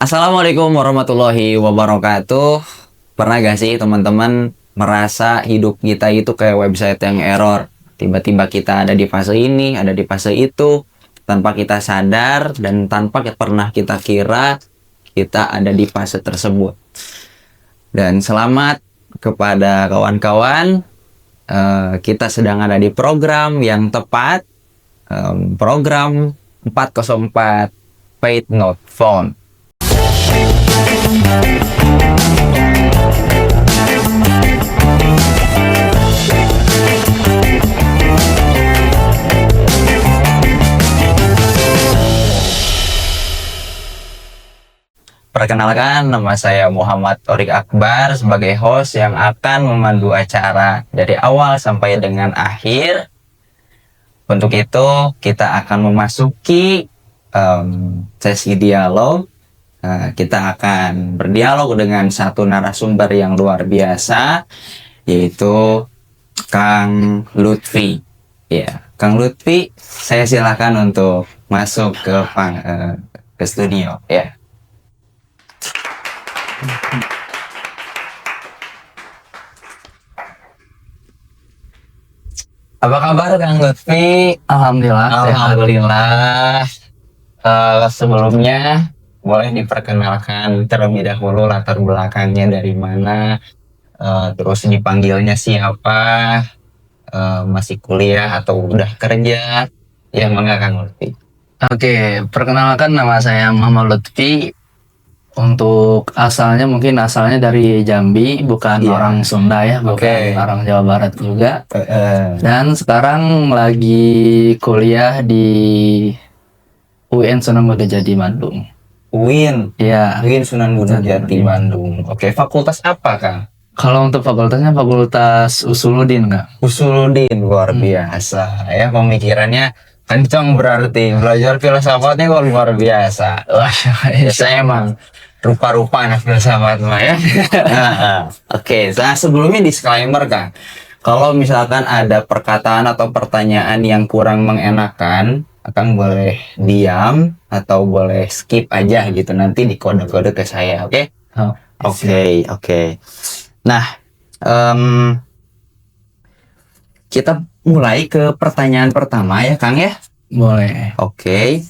Assalamualaikum warahmatullahi wabarakatuh. Pernah gak sih teman-teman merasa hidup kita itu kayak website yang error? Tiba-tiba kita ada di fase ini, ada di fase itu, tanpa kita sadar dan tanpa pernah kita kira kita ada di fase tersebut. Dan selamat kepada kawan-kawan, kita sedang ada di program yang tepat, program 404 Faith Not Found. Perkenalkan, nama saya Muhammad Torik Akbar sebagai host yang akan memandu acara dari awal sampai dengan akhir. Untuk itu, kita akan memasuki sesi dialog. Kita akan berdialog dengan satu narasumber yang luar biasa, yaitu Kang Lutfi. Ya, Kang Lutfi, saya silakan untuk masuk ke studio. Ya. Apa kabar Kang Lutfi? Alhamdulillah. Sebelumnya boleh diperkenalkan terlebih dahulu latar belakangnya dari mana, terus dipanggilnya siapa, masih kuliah atau udah kerja, ya mangga Kang Lutfi. Oke, perkenalkan nama saya Muhammad Lutfi. Untuk asalnya dari Jambi, bukan orang Sunda ya, bukan orang Jawa Barat juga. Dan sekarang lagi kuliah di UIN Sunan Gunung Bandung. UIN? Iya. UIN Sunan Gunung Jati Bandung. Oke, fakultas apa Kang? Kalau untuk fakultasnya Fakultas Usuluddin, Kak. Usuluddin, luar biasa. Ya, pemikirannya kencang berarti. Belajar filsafatnya kok luar biasa. Wah, saya emang rupa-rupa anak filsafat mah ya. Oke, nah sebelumnya disclaimer Kang. Kalau misalkan ada perkataan atau pertanyaan yang kurang mengenakan, Akang boleh diam atau boleh skip aja gitu. Nanti di kode-kode ke saya, oke? Oke. Nah, kita mulai ke pertanyaan pertama ya Kang ya? Boleh. Oke.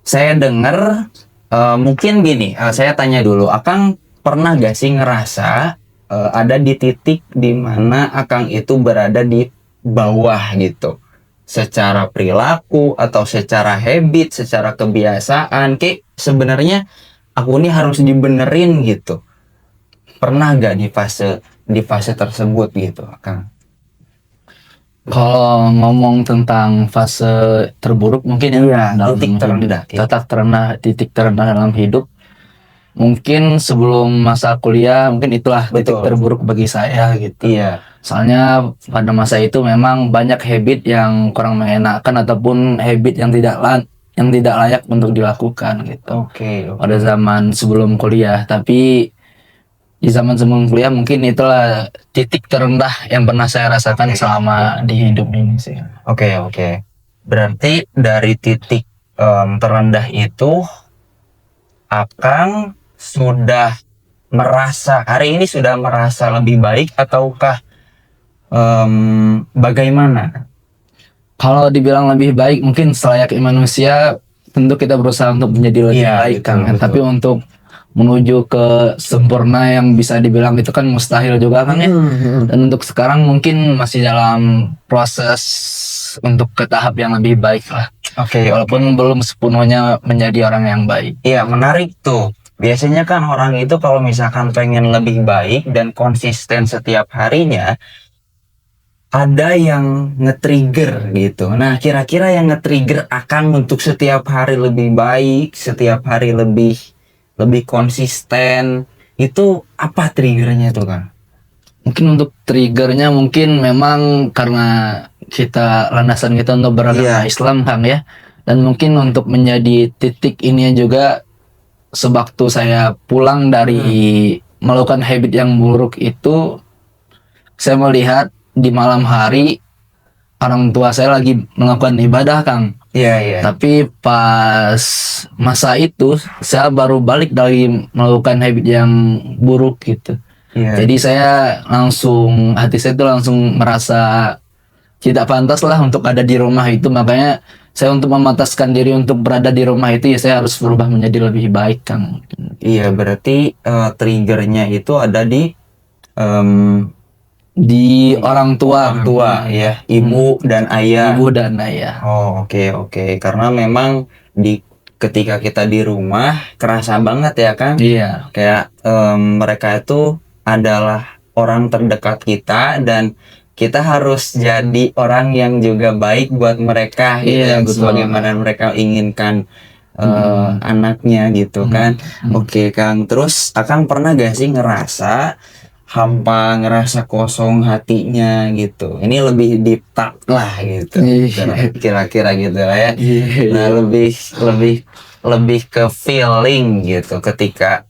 Saya dengar mungkin gini, saya tanya dulu, Akang pernah gak sih ngerasa ada di titik di mana Akang itu berada di bawah gitu, secara perilaku atau secara habit, secara kebiasaan, kayak sebenarnya aku ini harus dibenerin gitu. Pernah gak di fase tersebut gitu, Akang? Kalau ngomong tentang fase terburuk mungkin ya dalam titik terendah dalam hidup, mungkin sebelum masa kuliah mungkin itulah titik terburuk bagi saya gitu. Iya. Soalnya pada masa itu memang banyak habit yang kurang mengenakan ataupun habit yang tidak layak untuk dilakukan gitu. Oke. Pada zaman sebelum kuliah, tapi di zaman sebelum kuliah mungkin itulah titik terendah yang pernah saya rasakan selama di hidup ini sih. Oke. Berarti dari titik terendah itu Akang hari ini sudah merasa lebih baik ataukah bagaimana? Kalau dibilang lebih baik mungkin selayaknya manusia, tentu kita berusaha untuk menjadi lebih baik Kang. Tapi untuk menuju ke sempurna yang bisa dibilang itu kan mustahil juga kan ya. Dan untuk sekarang mungkin masih dalam proses untuk ke tahap yang lebih baik lah. Walaupun belum sepenuhnya menjadi orang yang baik. Iya, menarik tuh. Biasanya kan orang itu kalau misalkan pengen lebih baik dan konsisten setiap harinya, ada yang nge-trigger gitu. Nah, kira-kira yang nge-trigger Akang untuk setiap hari lebih baik, setiap hari lebih konsisten, itu apa triggernya tuh Kang? Mungkin untuk triggernya mungkin memang karena landasan kita untuk beragama Islam Kang ya. Dan mungkin untuk menjadi titik ini juga sewaktu saya pulang dari melakukan habit yang buruk itu, saya melihat di malam hari orang tua saya lagi melakukan ibadah Kang. Iya, iya. Tapi pas masa itu saya baru balik dari melakukan habit yang buruk gitu. Iya. Jadi saya langsung, hati saya itu langsung merasa tidak pantas lah untuk ada di rumah itu. Makanya saya untuk memantaskan diri untuk berada di rumah itu ya saya harus berubah menjadi lebih baik, Kang. Iya, berarti triggernya itu ada di em, Di orang tua, orang tua, ya, ibu dan ayah. ibu dan ayah. Oh, oke, oke. Karena memang ketika kita di rumah kerasa banget ya kan, Iya, kayak mereka itu adalah orang terdekat kita dan kita harus jadi orang yang juga baik buat mereka gitu Iya, yang betul. sebagaimana mereka inginkan anaknya gitu kan. Oke, Kang. Terus Akang pernah gak sih ngerasa hampa, ngerasa kosong hatinya gitu? Ini lebih deep talk lah gitu. Iya. Kira-kira gitu lah ya. Iya. Nah, lebih ke feeling gitu ketika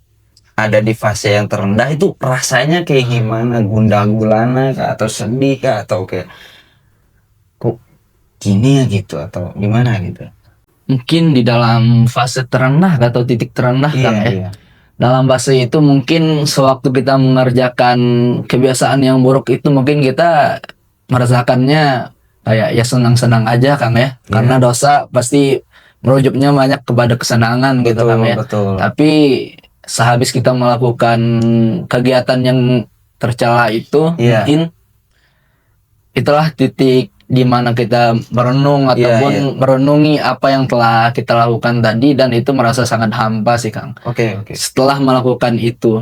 ada di fase yang terendah itu rasanya kayak gimana? Gundah gulana kah, atau sedih kah, atau kayak kok gini ya gitu, atau gimana gitu? Mungkin di dalam fase terendah atau titik terendah, Iya, Kang, ya. iya. Dalam fase itu mungkin sewaktu kita mengerjakan kebiasaan yang buruk itu mungkin kita merasakannya kayak ya senang-senang aja, Kang, ya. Karena dosa pasti merujuknya banyak kepada kesenangan gitu, Betul, Kang, ya. betul. Tapi sehabis kita melakukan kegiatan yang tercela itu, Iya. mungkin itulah titik di mana kita merenung ataupun iya. merenungi apa yang telah kita lakukan tadi, dan itu merasa sangat hampa sih, Kang. Oke, oke. Setelah melakukan itu,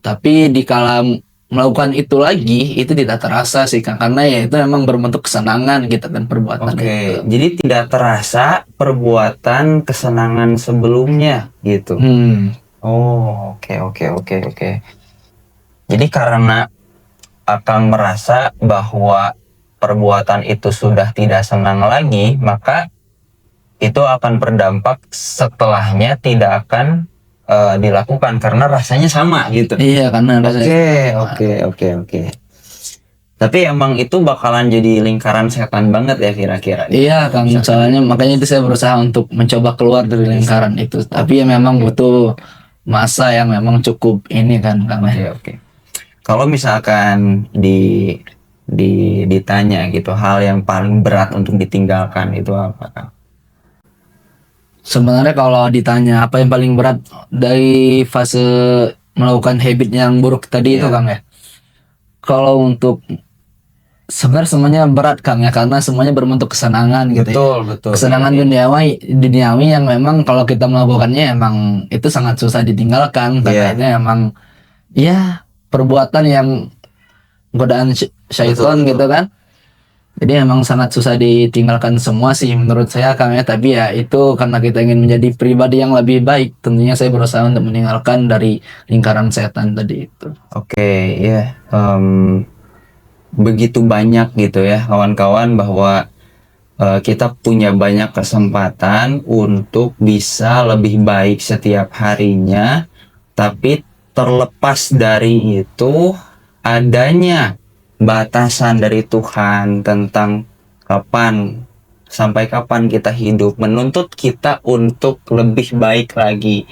tapi dikala melakukan itu lagi itu tidak terasa sih, Kang, karena ya itu memang berbentuk kesenangan kita dan perbuatan Oke, itu. jadi tidak terasa perbuatan kesenangan sebelumnya gitu. Oh, oke, oke, oke, oke. Jadi karena Akang merasa bahwa perbuatan itu sudah tidak senang lagi, maka itu akan berdampak setelahnya tidak akan dilakukan karena rasanya sama gitu. Iya, karena rasanya Oke. Tapi emang itu bakalan jadi lingkaran setan banget ya kira-kira. iya, Kang, soalnya makanya itu saya berusaha untuk mencoba keluar dari lingkaran itu. Tapi ya memang butuh masa yang memang cukup ini kan, Kang. Oke. Kalau misalkan ditanya gitu hal yang paling berat untuk ditinggalkan itu apa, Kang? Sebenarnya kalau ditanya apa yang paling berat dari fase melakukan habit yang buruk tadi itu, Kang, ya. Kalau untuk sebenarnya semuanya berat, Kang, ya, karena semuanya berbentuk kesenangan gitu. Betul. Kesenangan duniawi yang memang kalau kita melakukannya emang itu sangat susah ditinggalkan karena itu emang ya perbuatan yang godaan syaitan gitu kan. Jadi emang sangat susah ditinggalkan semua sih menurut saya, Kang, ya. Tapi ya itu karena kita ingin menjadi pribadi yang lebih baik, tentunya saya berusaha untuk meninggalkan dari lingkaran setan tadi itu. Oke, ya. Begitu banyak gitu ya kawan-kawan bahwa kita punya banyak kesempatan untuk bisa lebih baik setiap harinya, tapi terlepas dari itu adanya batasan dari Tuhan tentang sampai kapan kita hidup menuntut kita untuk lebih baik lagi.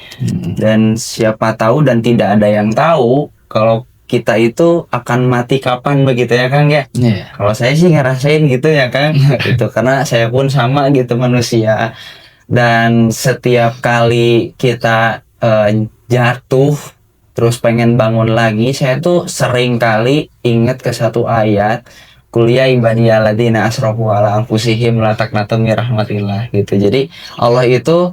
Dan siapa tahu dan tidak ada yang tahu kalau kita itu akan mati kapan begitu ya, Kang, ya. Kalau saya sih ngerasain gitu ya, Kang. Gitu karena saya pun sama gitu manusia. Dan setiap kali kita jatuh terus pengen bangun lagi, saya tuh sering kali ingat ke satu ayat, kuliah ibadiyalladzina asrafu ala anfusihim la taqnatu min rahmatillah gitu. Jadi Allah itu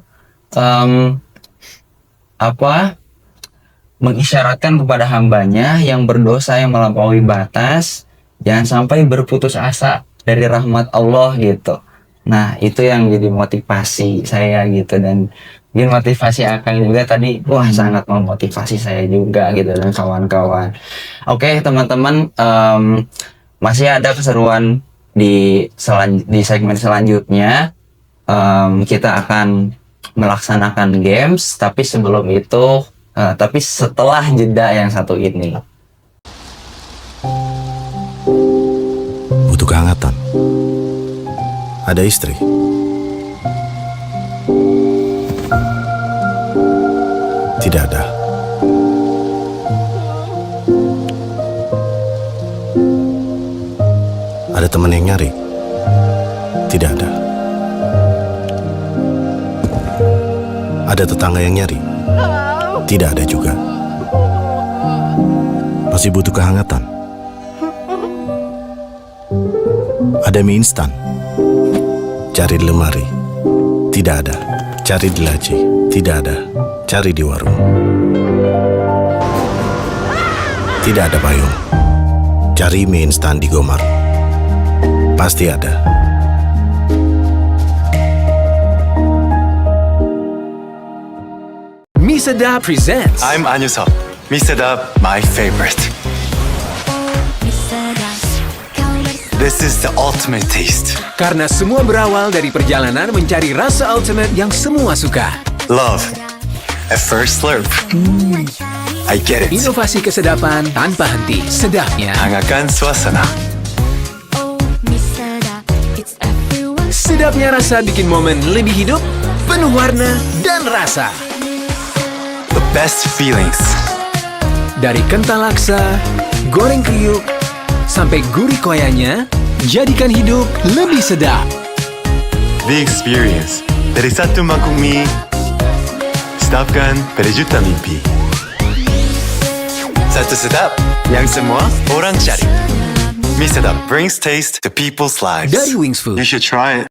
mengisyaratkan kepada hambanya yang berdosa yang melampaui batas jangan sampai berputus asa dari rahmat Allah gitu. Nah, itu yang jadi motivasi saya gitu, dan mungkin motivasi Akang juga tadi sangat memotivasi saya juga gitu dan kawan-kawan. Oke, teman-teman, masih ada keseruan di segmen selanjutnya. Kita akan melaksanakan games, tapi sebelum itu tapi setelah jeda yang satu ini. Butuh kehangatan. Ada istri, Tidak ada. Ada teman yang nyari? Tidak ada. Ada tetangga yang nyari? Tidak ada juga. Masih butuh kehangatan? Ada mie instan? Cari di lemari. Tidak ada. Cari di laci. Tidak ada. Cari di warung. Tidak ada payung. Cari mie instan di Gomart. Pasti ada. Mie Sedap presents I'm Anyusop. Mie Sedap, my favorite. This is the ultimate taste. karena semua berawal dari perjalanan mencari rasa ultimate yang semua suka. Love. At first slurp. I get it. Inovasi kesedapan tanpa henti. Sedapnya. Hangatkan suasana. Sedapnya rasa bikin momen lebih hidup, penuh warna dan rasa. The best feelings. Dari kental laksa, goreng kriuk, sampai gurih koyanya, jadikan hidup lebih sedap. The experience. Dari satu mangkuk mie, sedapkan pada juta mimpi. Satu sedap, yang semua orang cari. Mie Sedap brings taste to people's lives. Dari Wings Food. You should try it.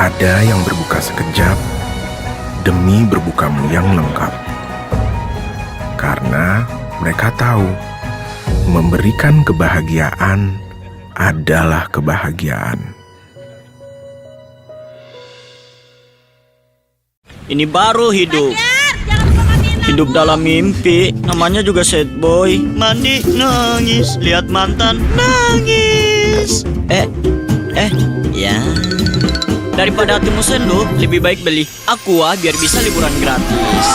Ada yang berbuka sekejap demi berbukamu yang lengkap. Karena mereka tahu memberikan kebahagiaan adalah kebahagiaan. Ini baru hidup. Hidup dalam mimpi, namanya juga sad boy. Mandi nangis, lihat mantan nangis. Ya. Daripada hatimu sendu, lebih baik beli Aqua biar bisa liburan gratis.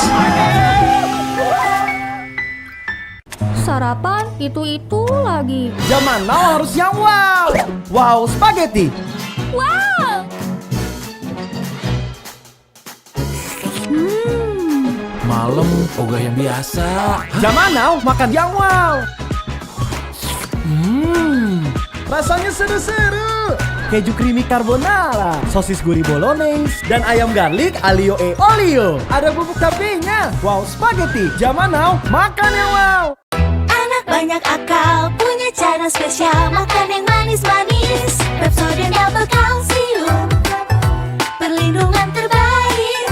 Sarapan itu lagi. Zaman now harus yang wow. Wow spaghetti. Wow. Malam ogah yang biasa. Zaman now makan yang wow. Rasanya seru-seru. Keju creamy carbonara, sosis gurih bolognese, dan ayam garlic alio e olio. Ada bubuk tapenya. Wow spaghetti. Zaman now makan yang wow. Anak banyak akal, punya cara spesial. Makan yang manis-manis. Pepsodent double kalsium, perlindungan terbaik.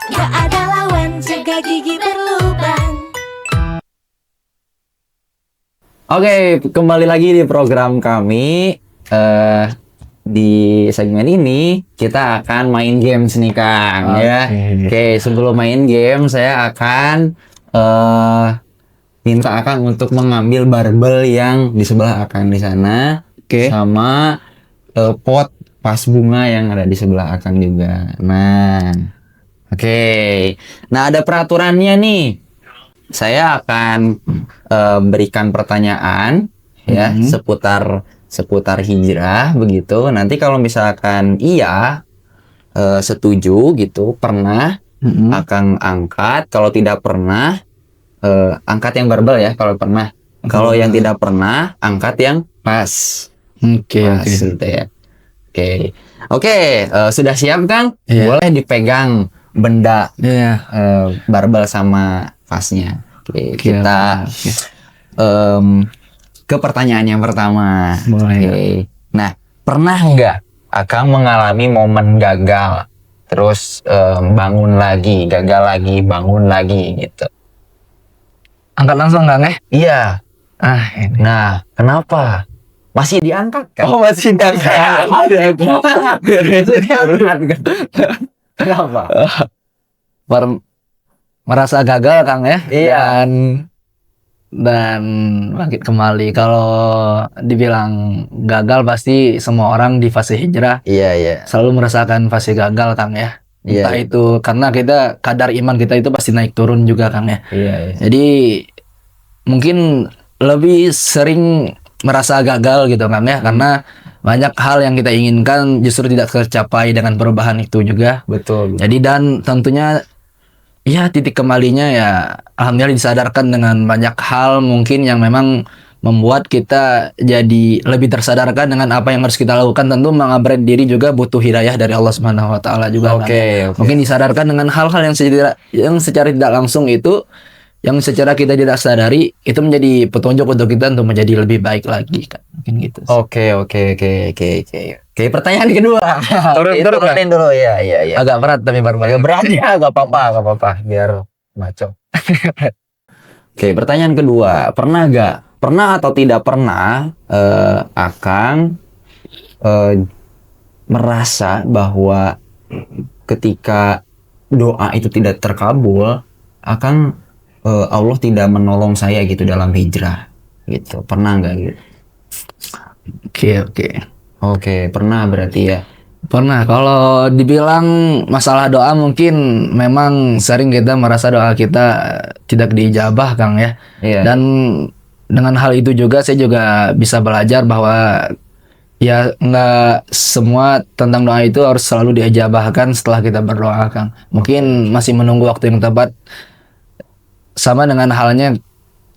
Gak ada lawan, jaga gigi berlubang. Oke, kembali lagi di program kami. Di segmen ini kita akan main games nih Kang, ya. Oke, sebelum main game saya akan minta Akang untuk mengambil barbel yang di sebelah Akang di sana, sama pot vas bunga yang ada di sebelah Akang juga. Nah, oke. Nah, ada peraturannya nih. Saya akan berikan pertanyaan ya seputar hijrah begitu. Nanti kalau misalkan iya setuju gitu, pernah Akang angkat. Kalau tidak pernah angkat yang barbel ya kalau pernah. Kalau yang tidak pernah angkat yang pas. Pas gitu ya. Oke, sudah siap Kang? Boleh dipegang benda barbel sama pasnya. Kita ke pertanyaan yang pertama. Boleh. Nah, pernah nggak Akang mengalami momen gagal, terus bangun lagi, gagal lagi, bangun lagi gitu? Angkat langsung Kang ya? Iya. Ini. Nah, kenapa? Masih diangkat kan? Oh masih diangkat. Kenapa? Merasa gagal Kang ya? Iya. Dan bangkit kembali. Kalau dibilang gagal pasti semua orang di fase hijrah Iya. selalu merasakan fase gagal Kang ya. Iya. Entah itu karena kita kadar iman kita itu pasti naik turun juga Kang ya. Iya. Jadi mungkin lebih sering merasa gagal gitu Kang ya, karena banyak hal yang kita inginkan justru tidak tercapai dengan perubahan itu juga. Betul. Jadi dan tentunya ya titik kembalinya ya alhamdulillah disadarkan dengan banyak hal mungkin yang memang membuat kita jadi lebih tersadarkan dengan apa yang harus kita lakukan. Tentu mengupgrade diri juga butuh hidayah dari Allah Subhanahu wa taala juga. Oke. Mungkin disadarkan dengan hal-hal yang secara tidak langsung itu, yang secara kita tidak sadari itu menjadi petunjuk untuk kita untuk menjadi lebih baik lagi kan. Mungkin gitu. Oke. Pertanyaan kedua. Turunin dulu ya. Agak berat tapi baru Agak berat ya, gak apa-apa, biar maco. Oke, pertanyaan kedua. Pernah atau tidak pernah Akang merasa bahwa ketika doa itu tidak terkabul, Akang Allah tidak menolong saya gitu dalam hijrah gitu. Pernah nggak gitu? Oke, pernah berarti ya. Pernah. Kalau dibilang masalah doa mungkin memang sering kita merasa doa kita tidak diijabah Kang ya. Iya. Dan dengan hal itu juga saya juga bisa belajar bahwa ya nggak semua tentang doa itu harus selalu diijabahkan setelah kita berdoa Kang. Mungkin masih menunggu waktu yang tepat. Sama dengan halnya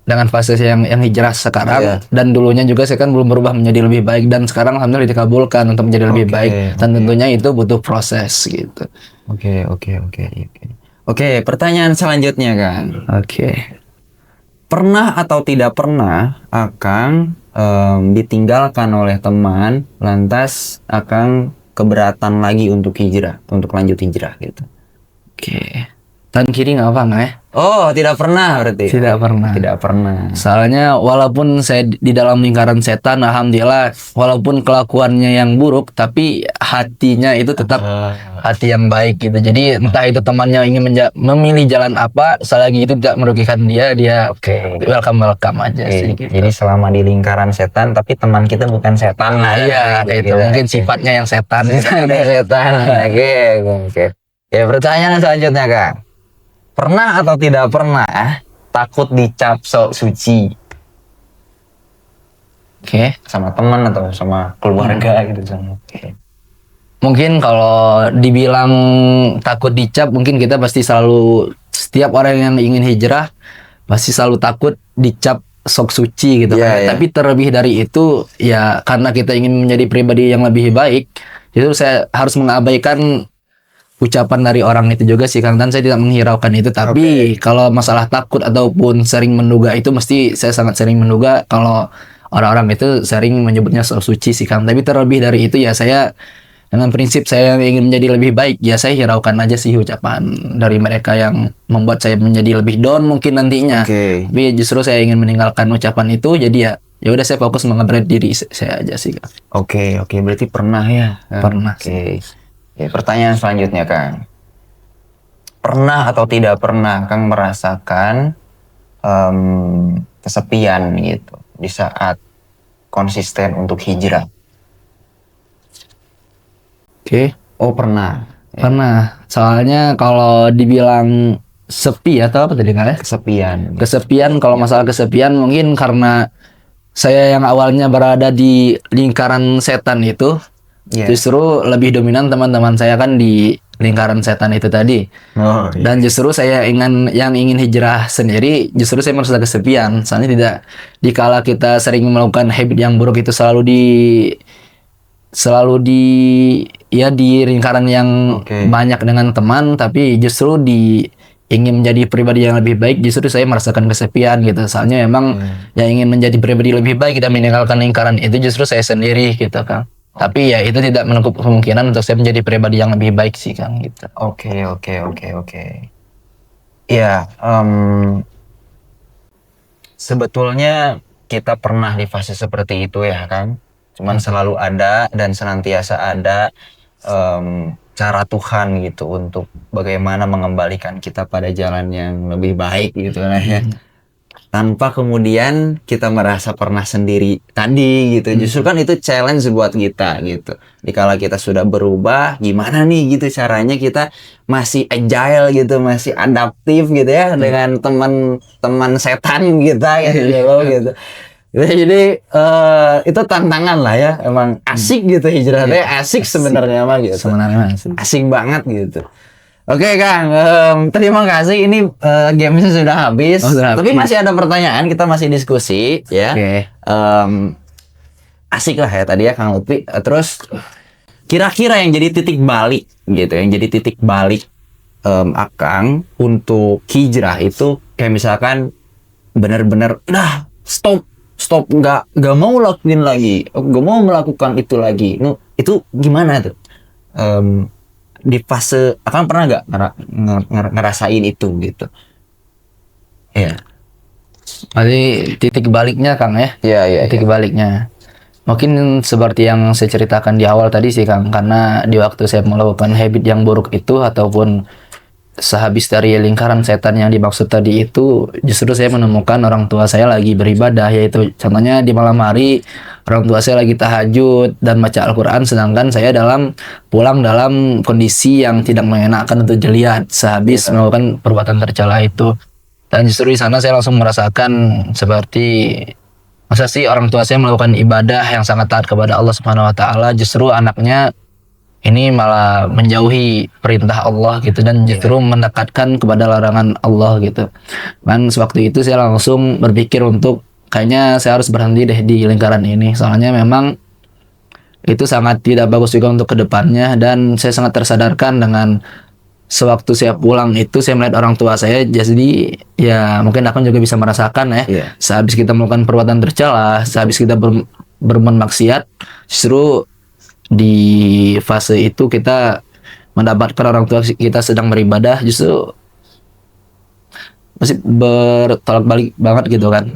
dengan fase yang hijrah sekarang. Iya. Dan dulunya juga saya kan belum berubah menjadi lebih baik, dan sekarang alhamdulillah dikabulkan untuk menjadi lebih baik, dan tentunya itu butuh proses gitu. Oke. Pertanyaan selanjutnya Kang. Pernah atau tidak pernah Akang ditinggalkan oleh teman, lantas Akang keberatan lagi untuk lanjut hijrah gitu? Tangan kiri nggak apa nggak ya? Oh, tidak pernah berarti? Tidak pernah. Soalnya walaupun saya di dalam lingkaran setan, alhamdulillah, walaupun kelakuannya yang buruk, tapi hatinya itu tetap hati yang baik gitu. Jadi entah itu temannya ingin memilih jalan apa, selagi itu tidak merugikan dia welcome aja sih. Gitu. Jadi selama di lingkaran setan, tapi teman kita bukan setan lah. Iya, itu mungkin sifatnya yang setan. Oke. Ya, pertanyaan selanjutnya Kang. Pernah atau tidak pernah takut dicap sok suci? Sama teman atau sama keluarga gitu. Mungkin kalau dibilang takut dicap, mungkin kita pasti selalu, setiap orang yang ingin hijrah pasti selalu takut dicap sok suci gitu kan. Tapi terlebih dari itu ya karena kita ingin menjadi pribadi yang lebih baik, itu saya harus mengabaikan ucapan dari orang itu juga sih Kang, dan saya tidak menghiraukan itu. Tapi kalau masalah takut ataupun sering menduga itu, mesti saya sangat sering menduga kalau orang-orang itu sering menyebutnya sok suci sih Kang. Tapi terlebih dari itu ya saya dengan prinsip saya ingin menjadi lebih baik, ya saya hiraukan aja sih ucapan dari mereka yang membuat saya menjadi lebih down mungkin nantinya. Tapi justru saya ingin meninggalkan ucapan itu, jadi ya udah saya fokus mengupgrade diri saya aja sih Kang. Oke, berarti pernah ya? Pernah. Ya, pertanyaan selanjutnya Kang. Pernah atau tidak pernah Kang merasakan kesepian gitu di saat konsisten untuk hijrah? Oh, pernah. Pernah. Soalnya kalau dibilang sepi atau apa tadi Kang ya? Kesepian, kalau masalah kesepian mungkin karena saya yang awalnya berada di lingkaran setan itu, justru lebih dominan teman-teman saya kan di lingkaran setan itu tadi. Dan justru saya ingin hijrah sendiri, justru saya merasa kesepian. Soalnya tidak, dikala kita sering melakukan habit yang buruk itu selalu di lingkaran yang banyak dengan teman, tapi justru ingin menjadi pribadi yang lebih baik, justru saya merasakan kesepian gitu. Soalnya memang yang ingin menjadi pribadi lebih baik dan meninggalkan lingkaran itu justru saya sendiri gitu Kang. Tapi ya itu tidak menutup kemungkinan untuk saya menjadi pribadi yang lebih baik sih Kang gitu. Oke. Ya, sebetulnya kita pernah di fase seperti itu ya kan. Cuman selalu ada dan senantiasa ada cara Tuhan gitu untuk bagaimana mengembalikan kita pada jalan yang lebih baik gitu lah ya. Tanpa kemudian kita merasa pernah sendiri tadi gitu. Justru kan itu challenge buat kita gitu. Dikala kita sudah berubah, gimana nih gitu caranya kita masih agile gitu, masih adaptif gitu ya dengan teman-teman setan kita gitu. Jadi itu tantangan lah ya, emang asik gitu hijrahnya, asik sebenarnya mah gitu. Sebenarnya Asik banget gitu. Oke Kang, terima kasih. Ini gamenya sudah habis. Tapi masih ada pertanyaan, kita masih diskusi ya. Asik lah ya tadi ya Kang Lutfi. Terus kira-kira yang jadi titik balik gitu, yang jadi titik balik Akang untuk hijrah itu kayak misalkan benar-benar udah stop nggak mau lakuin lagi, nggak mau melakukan itu lagi. Itu gimana tuh? Di fase Akang pernah nggak ngerasain itu gitu? Iya. Berarti titik baliknya Kang ya? Iya. Titik baliknya. Mungkin seperti yang saya ceritakan di awal tadi sih Kang, karena di waktu saya melakukan habit yang buruk itu ataupun sehabis dari lingkaran setan yang dimaksud tadi itu, justru saya menemukan orang tua saya lagi beribadah, yaitu contohnya di malam hari orang tua saya lagi tahajud dan baca Al-Quran, sedangkan saya pulang dalam kondisi yang tidak mengenakan untuk dilihat sehabis melakukan perbuatan tercela itu. Dan justru di sana saya langsung merasakan seperti, masa sih orang tua saya melakukan ibadah yang sangat taat kepada Allah Subhanahu wa taala, justru anaknya ini malah menjauhi perintah Allah gitu dan justru mendekatkan kepada larangan Allah gitu. Dan sewaktu itu saya langsung berpikir untuk kayaknya saya harus berhenti deh di lingkaran ini. Soalnya memang itu sangat tidak bagus juga untuk kedepannya, dan saya sangat tersadarkan dengan sewaktu saya pulang itu saya melihat orang tua saya, jadi ya mungkin akan juga bisa merasakan ya. Sehabis kita melakukan perbuatan tercela, sehabis kita berbuat maksiat, justru di fase itu kita mendapatkan orang tua kita sedang beribadah, justru masih bertolak balik banget gitu kan.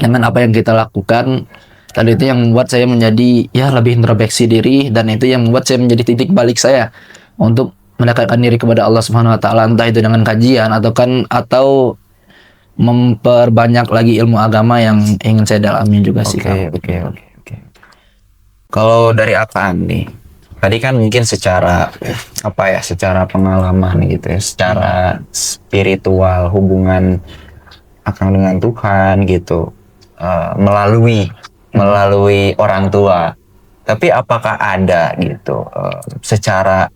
Dengan apa yang kita lakukan. Dan itu yang membuat saya menjadi ya lebih introspeksi diri, dan itu yang membuat saya menjadi titik balik saya untuk mendekatkan diri kepada Allah Subhanahu wa taala, entah itu dengan kajian atau memperbanyak lagi ilmu agama yang ingin saya dalami juga sih. Oke. Kalau dari Akang nih, tadi kan mungkin secara pengalaman gitu ya, secara spiritual hubungan Akang dengan Tuhan gitu, melalui orang tua. Tapi apakah ada gitu secara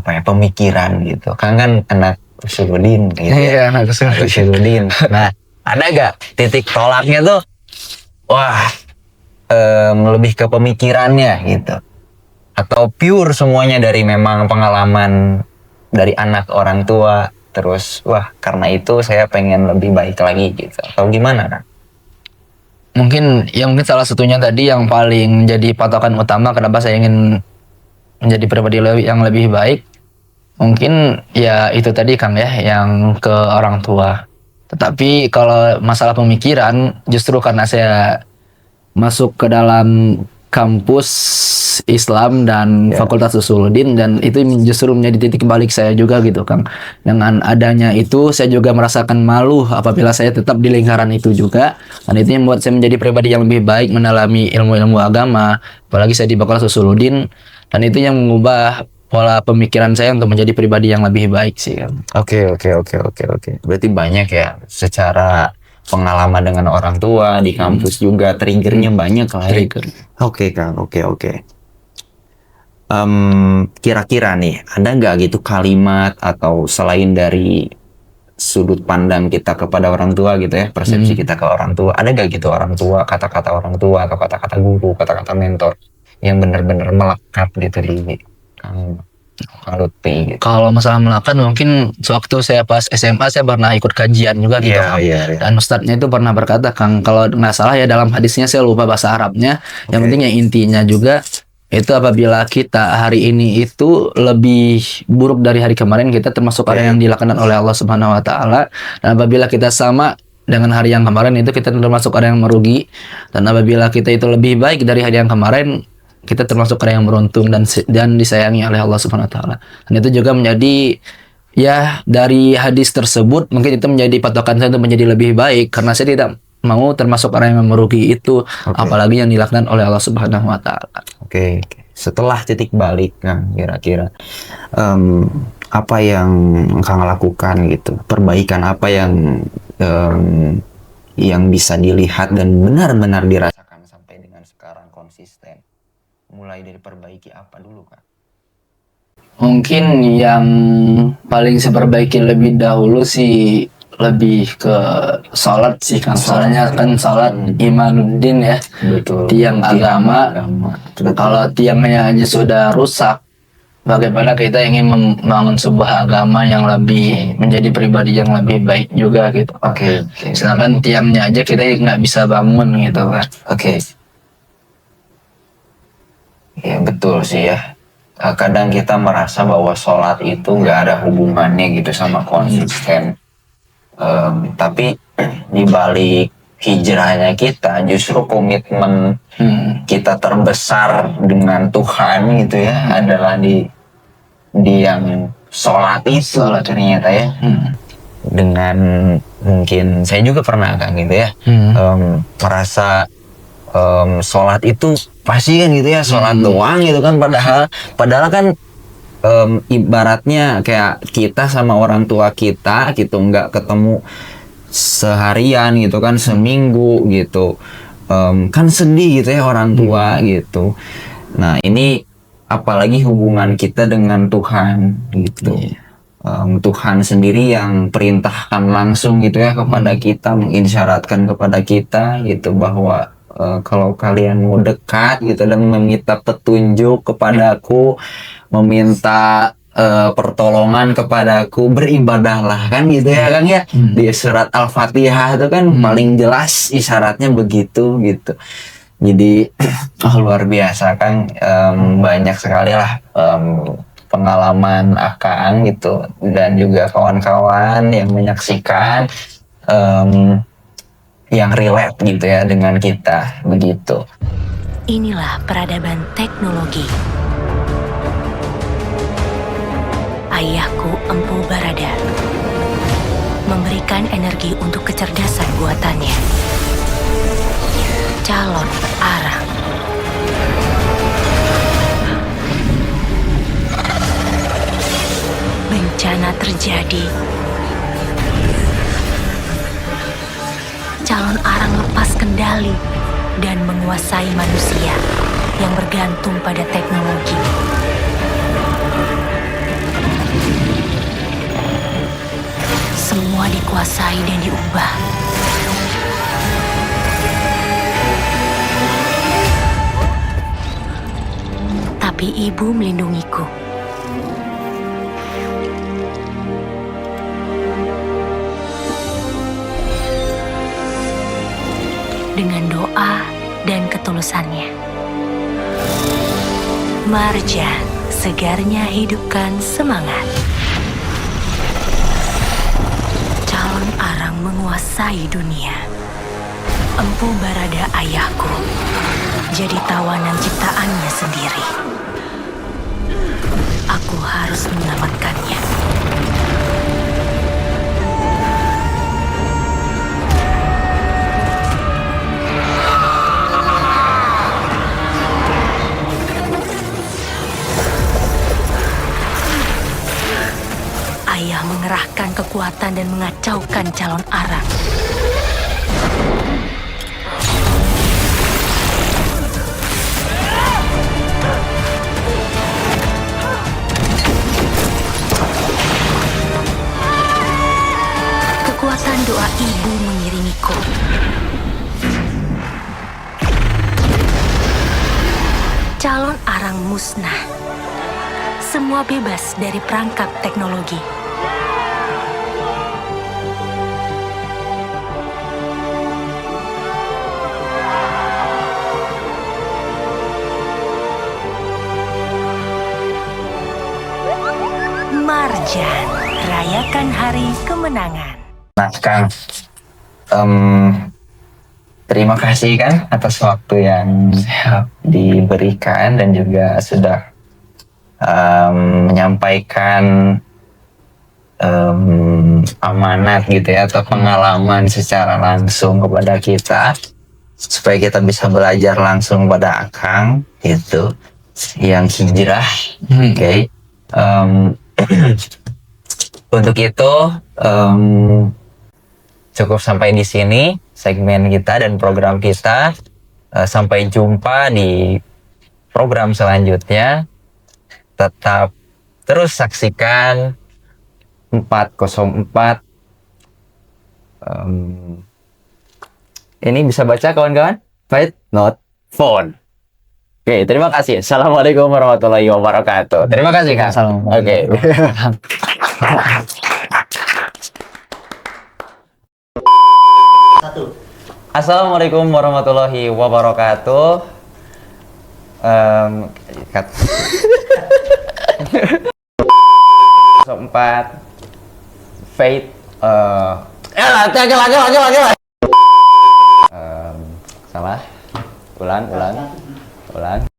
pemikiran gitu? Kan anak Usuluddin gitu. Iya, anak Usuluddin. Nah, ada gak titik tolaknya tuh? Wah, lebih ke pemikirannya gitu, atau pure semuanya dari memang pengalaman dari anak orang tua, terus karena itu saya pengen lebih baik lagi gitu, atau gimana kan? Mungkin salah satunya tadi yang paling jadi patokan utama kenapa saya ingin menjadi pribadi yang lebih baik, mungkin ya itu tadi Kang ya, yang ke orang tua. Tetapi kalau masalah pemikiran, justru karena saya masuk ke dalam kampus Islam dan Fakultas Usuluddin, dan itu justru menjadi titik balik saya juga gitu Kang. Dengan adanya itu saya juga merasakan malu apabila saya tetap di lingkaran itu juga, dan itu yang membuat saya menjadi pribadi yang lebih baik mendalami ilmu-ilmu agama, apalagi saya di Fakultas Usuluddin, dan itu yang mengubah pola pemikiran saya untuk menjadi pribadi yang lebih baik sih Kang. Oke. Berarti banyak ya secara pengalaman dengan orang tua di kampus juga, triggernya banyak lah ya. Oke Kang, oke. Kira-kira nih ada nggak gitu kalimat atau selain dari sudut pandang kita kepada orang tua gitu ya, persepsi kita ke orang tua, ada nggak gitu orang tua, kata-kata orang tua atau kata-kata guru, kata-kata mentor yang benar-benar melekat gitu di Kang Lutfi gitu? Kalau masalah melekat, mungkin sewaktu saya pas SMA saya pernah ikut kajian juga gitu Kang. Dan ustadznya itu pernah berkata Kang, kalau nggak salah ya dalam hadisnya, saya lupa bahasa Arabnya, yang penting yang intinya juga itu apabila kita hari ini itu lebih buruk dari hari kemarin, kita termasuk orang yang dilakukan oleh Allah Subhanahu wa taala, dan apabila kita sama dengan hari yang kemarin itu kita termasuk orang yang merugi, dan apabila kita itu lebih baik dari hari yang kemarin, kita termasuk orang yang beruntung dan disayangi oleh Allah Subhanahu wa taala. Dan itu juga menjadi, ya, dari hadis tersebut mungkin itu menjadi patokan saya untuk menjadi lebih baik, karena saya tidak mau termasuk orang yang merugi itu, apalagi yang dilakukan oleh Allah Subhanahu wa taala. Oke. Setelah titik balik, Kang, kira-kira apa yang Kang lakukan gitu? Perbaikan apa yang bisa dilihat dan benar-benar dirasakan sampai dengan sekarang konsisten? Mulai dari perbaiki apa dulu, Kak? Mungkin yang paling saya perbaiki lebih dahulu sih lebih ke sholat sih, kan soalnya kan sholat imanuddin ya, Betul. tiang agama. Kalau tiangnya aja sudah rusak, bagaimana kita ingin membangun sebuah agama yang lebih menjadi pribadi yang lebih baik juga gitu. Oke. Sedangkan tiangnya aja kita nggak bisa bangun gitu kan. Oke. Ya betul sih ya. Kadang kita merasa bahwa sholat itu nggak ada hubungannya gitu sama konsisten. Tapi di balik hijrahnya kita, justru komitmen kita terbesar dengan Tuhan gitu ya adalah di yang sholat itu ternyata ya. Dengan mungkin saya juga pernah kan gitu ya, merasa sholat itu pasti kan gitu ya, sholat doang gitu kan, padahal kan ibaratnya kayak kita sama orang tua kita gitu nggak ketemu seharian gitu kan, seminggu gitu, kan sedih gitu ya orang tua gitu. Nah ini apalagi hubungan kita dengan Tuhan gitu. Tuhan sendiri yang perintahkan langsung gitu ya kepada kita, mengisyaratkan kepada kita gitu bahwa kalau kalian mau dekat gitu dan meminta petunjuk kepadaku, meminta pertolongan kepadaku, beribadahlah, kan gitu ya Kang ya. Di surat Al-Fatihah itu kan paling jelas isyaratnya begitu gitu. Jadi luar biasa Kang, banyak sekali lah pengalaman Akang gitu dan juga kawan-kawan yang menyaksikan yang relate gitu ya dengan kita begitu. Inilah peradaban teknologi. Ayahku Empu Barada memberikan energi untuk kecerdasan buatannya. Calon Arang. Bencana terjadi. Calon Arang lepas kendali dan menguasai manusia yang bergantung pada teknologi. Semua dikuasai dan diubah. Tapi ibu melindungiku. Dengan doa dan ketulusannya. Marjan, segarnya hidupkan semangat. Calon Arang menguasai dunia. Empu Barada ayahku jadi tawanan ciptaannya sendiri. Aku harus menyelamatkannya. Ayah mengerahkan kekuatan dan mengacaukan calon Arang. Kekuatan doa ibu mengiringiku. Calon Arang musnah. Semua bebas dari perangkap teknologi. Marjan, rayakan hari kemenangan. Nah Kang, terima kasih kan atas waktu yang diberikan dan juga sudah menyampaikan amanat gitu ya atau pengalaman secara langsung kepada kita supaya kita bisa belajar langsung pada Akang gitu yang hijrah. Oke. Untuk itu cukup sampai di sini segmen kita dan program kita. Sampai jumpa di program selanjutnya. Tetap terus saksikan 404. Ini bisa baca kawan-kawan? Fight not phone. Oke, terima kasih. Assalamualaikum warahmatullahi wabarakatuh. Terima kasih, Kak. Oke. Assalamualaikum warahmatullahi wabarakatuh. Cut. 4 Fate lagi. Salah. Ulang.